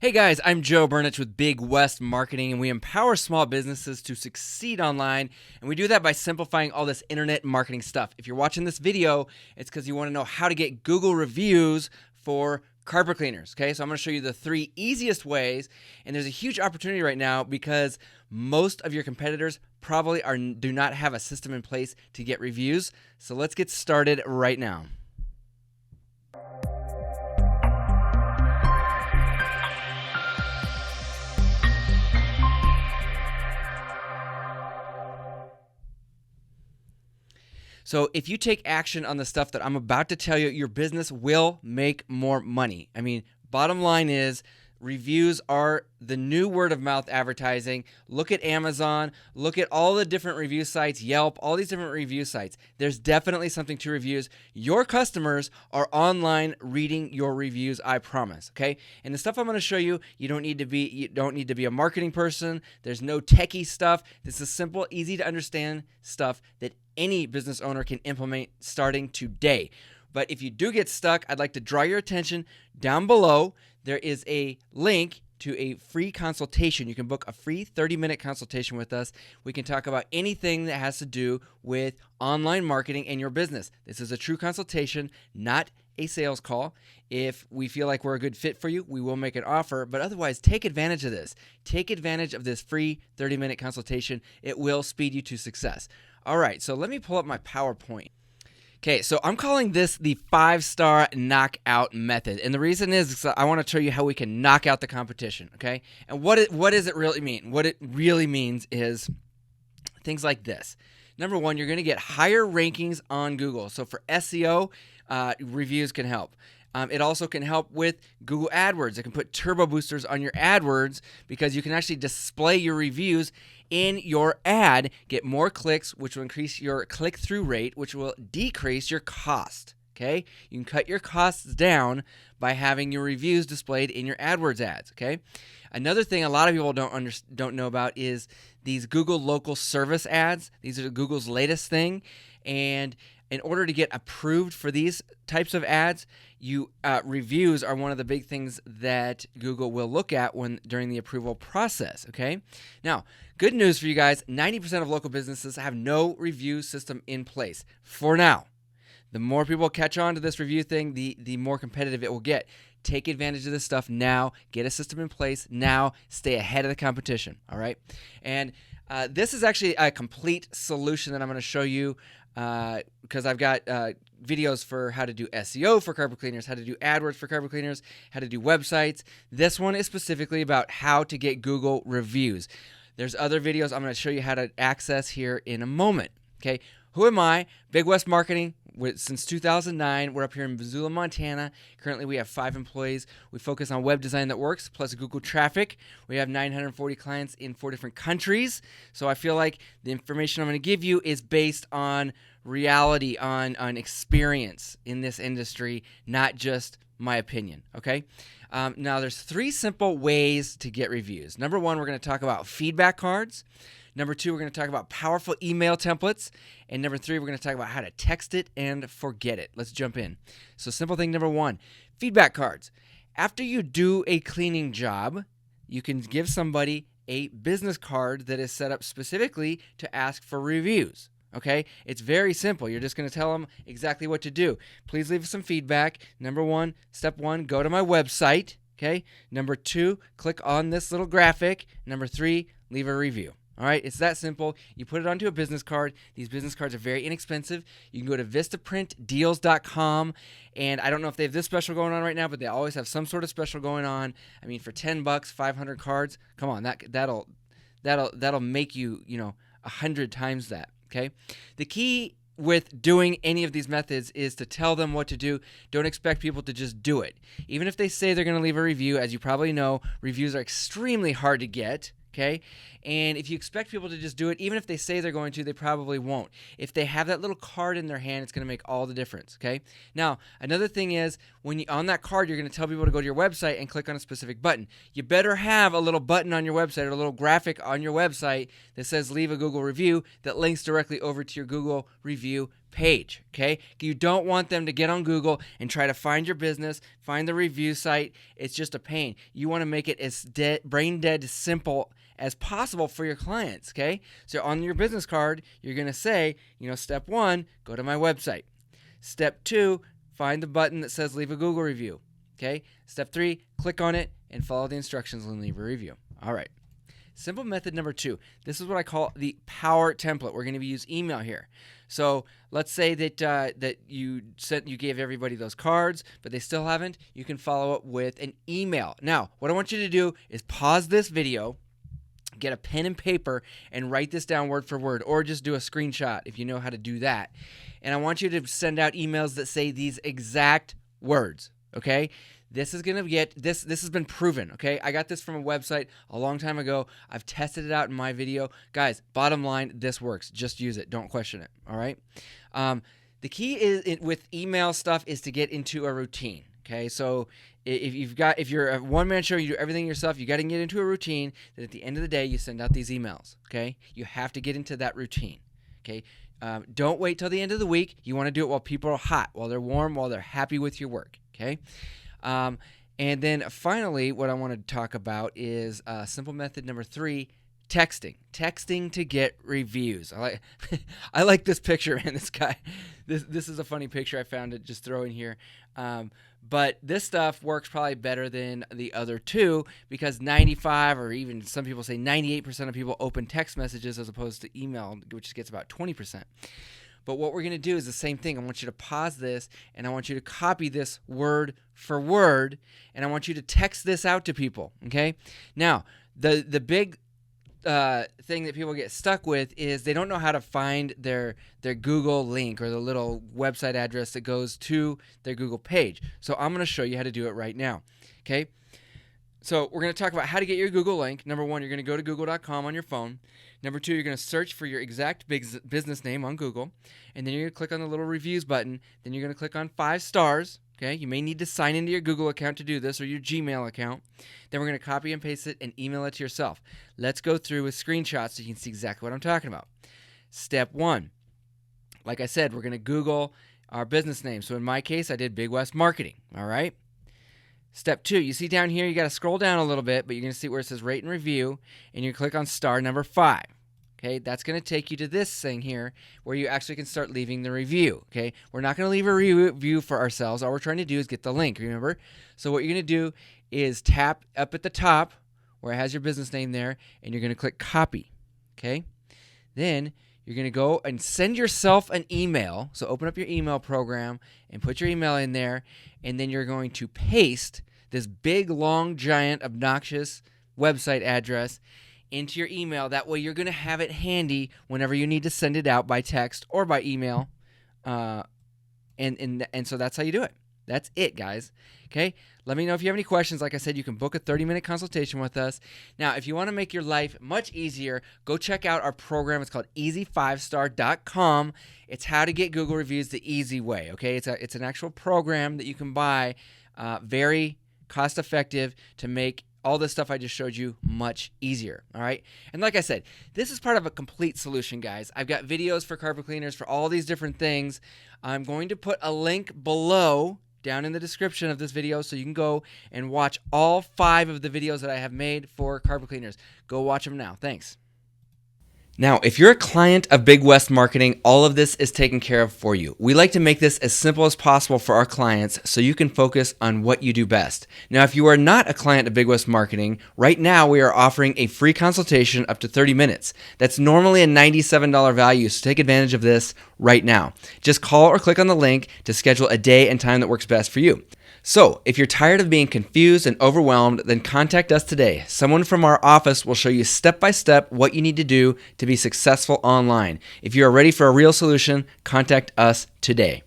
Hey guys, I'm Joe Burnich with Big West Marketing, and we empower small businesses to succeed online, and we do that by simplifying all this internet marketing stuff. If you're watching this video, it's because you want to know how to get Google reviews for carpet cleaners, okay? So I'm going to show you the 3 easiest ways, and there's a huge opportunity right now because most of your competitors probably do not have a system in place to get reviews. So let's get started right now. So if you take action on the stuff that I'm about to tell you, your business will make more money. I mean, bottom line is reviews are the new word of mouth advertising. Look at Amazon, look at all the different review sites, Yelp, all these different review sites. There's definitely something to reviews. Your customers are online reading your reviews, I promise, okay? And the stuff I'm going to show you, you don't need to be a marketing person. There's no techie stuff. This is simple, easy to understand stuff that any business owner can implement starting today. But if you do get stuck, I'd like to draw your attention down below. There is a link to a free consultation. You can book a free 30-minute consultation with us. We can talk about anything that has to do with online marketing and your business. This is a true consultation, not a sales call. If we feel like we're a good fit for you, we will make an offer. But otherwise, take advantage of this. Take advantage of this free 30-minute consultation. It will speed you to success. All right, so let me pull up my PowerPoint. Okay, so I'm calling this the 5-star knockout method. And the reason is I want to show you how we can knock out the competition, okay? And what does it really mean? What it really means is things like this. Number one, you're going to get higher rankings on Google. So for SEO, reviews can help. It also can help with Google AdWords. It can put turbo boosters on your AdWords because you can actually display your reviews in your ad, get more clicks, which will increase your click-through rate, which will decrease your cost, okay? You can cut your costs down by having your reviews displayed in your AdWords ads, okay? Another thing a lot of people don't know about is these Google local service ads. These are Google's latest thing, and in order to get approved for these types of ads, reviews are one of the big things that Google will look at during the approval process, okay? Now, good news for you guys, 90% of local businesses have no review system in place for now. The more people catch on to this review thing, the more competitive it will get. Take advantage of this stuff now. Get a system in place now. Stay ahead of the competition, all right? And this is actually a complete solution that I'm going to show you because I've got videos for how to do SEO for carpet cleaners, how to do AdWords for carpet cleaners, how to do websites. This one is specifically about how to get Google reviews. There's other videos I'm going to show you how to access here in a moment. Okay, who am I? Big West Marketing. Since 2009, we're up here in Missoula, Montana. Currently, we have 5 employees. We focus on web design that works, plus Google traffic. We have 940 clients in 4 different countries. So I feel like the information I'm going to give you is based on reality, on experience in this industry, not just my opinion, okay? Now, there's 3 simple ways to get reviews. Number 1, we're going to talk about feedback cards. Number 2, we're going to talk about powerful email templates. And number 3, we're going to talk about how to text it and forget it. Let's jump in. So simple thing number 1, feedback cards. After you do a cleaning job, you can give somebody a business card that is set up specifically to ask for reviews. Okay, it's very simple. You're just going to tell them exactly what to do. Please leave some feedback. Number 1, step 1, go to my website. Okay. Number 2, click on this little graphic. Number 3, leave a review. All right, it's that simple. You put it onto a business card. These business cards are very inexpensive. You can go to vistaprintdeals.com, and I don't know if they have this special going on right now, but they always have some sort of special going on. I mean, for $10, 500 cards. Come on, that'll make you 100 times that. Okay, the key with doing any of these methods is to tell them what to do. Don't expect people to just do it. Even if they say they're going to leave a review, as you probably know, reviews are extremely hard to get. Okay, and if you expect people to just do it, even if they say they're going to, they probably won't. If they have that little card in their hand, it's going to make all the difference. Okay. Now, another thing is on that card, you're going to tell people to go to your website and click on a specific button. You better have a little button on your website or a little graphic on your website that says leave a Google review that links directly over to your Google review page, okay? You don't want them to get on Google and try to find your business, find the review site. It's just a pain. You want to make it as brain dead simple as possible for your clients, okay? So on your business card, you're going to say, step 1, go to my website. Step 2, find the button that says leave a Google review, okay? Step 3, click on it and follow the instructions and leave a review. All right. Simple method number 2. This is what I call the power template. We're going to use email here. So let's say that you gave everybody those cards, but they still haven't. You can follow up with an email. Now, what I want you to do is pause this video, get a pen and paper, and write this down word for word, or just do a screenshot if you know how to do that. And I want you to send out emails that say these exact words. Okay? This is going to get, this has been proven, okay? I got this from a website a long time ago. I've tested it out in my video. Guys, bottom line, this works. Just use it. Don't question it, all right? The key is with email stuff is to get into a routine, okay? So if you're a one-man show, you do everything yourself, you got to get into a routine that at the end of the day, you send out these emails, okay? You have to get into that routine, okay? Don't wait till the end of the week. You want to do it while people are hot, while they're warm, while they're happy with your work, okay? And then finally, what I want to talk about is simple method number 3, texting. Texting to get reviews. I like this picture, man. This guy, this is a funny picture. I found it, just throw in here. But this stuff works probably better than the other 2 because 95 or even some people say 98% of people open text messages as opposed to email, which gets about 20%. But what we're going to do is the same thing. I want you to pause this, and I want you to copy this word for word, and I want you to text this out to people, okay? Now, the big thing that people get stuck with is they don't know how to find their Google link or the little website address that goes to their Google page. So I'm going to show you how to do it right now, okay? So we're going to talk about how to get your Google link. Number 1, you're going to go to google.com on your phone. Number 2, you're going to search for your exact business name on Google. And then you're going to click on the little reviews button. Then you're going to click on 5 stars. Okay, you may need to sign into your Google account to do this or your Gmail account. Then we're going to copy and paste it and email it to yourself. Let's go through with screenshots so you can see exactly what I'm talking about. Step 1, like I said, we're going to Google our business name. So in my case, I did Big West Marketing. All right. Step 2, you see down here, you got to scroll down a little bit, but you're going to see where it says rate and review, and you click on star number 5. Okay, that's going to take you to this thing here where you actually can start leaving the review. Okay, we're not going to leave a review for ourselves. All we're trying to do is get the link, remember? So what you're going to do is tap up at the top where it has your business name there, and you're going to click copy. Okay, then you're going to go and send yourself an email. So open up your email program and put your email in there, and then you're going to paste this big, long, giant, obnoxious website address into your email. That way you're going to have it handy whenever you need to send it out by text or by email. And so that's how you do it. That's it, guys. Okay? Let me know if you have any questions. Like I said, you can book a 30-minute consultation with us. Now, if you want to make your life much easier, go check out our program. It's called easy5star.com. It's how to get Google reviews the easy way, okay? It's an actual program that you can buy, very cost-effective to make all this stuff I just showed you much easier, all right? And like I said, this is part of a complete solution, guys. I've got videos for carpet cleaners for all these different things. I'm going to put a link below down in the description of this video so you can go and watch all 5 of the videos that I have made for carpet cleaners. Go watch them now. Thanks. Now, if you're a client of Big West Marketing, all of this is taken care of for you. We like to make this as simple as possible for our clients so you can focus on what you do best. Now, if you are not a client of Big West Marketing, right now we are offering a free consultation up to 30 minutes. That's normally a $97 value, so take advantage of this right now. Just call or click on the link to schedule a day and time that works best for you. So, if you're tired of being confused and overwhelmed, then contact us today. Someone from our office will show you step-by-step what you need to do to be successful online. If you are ready for a real solution, contact us today.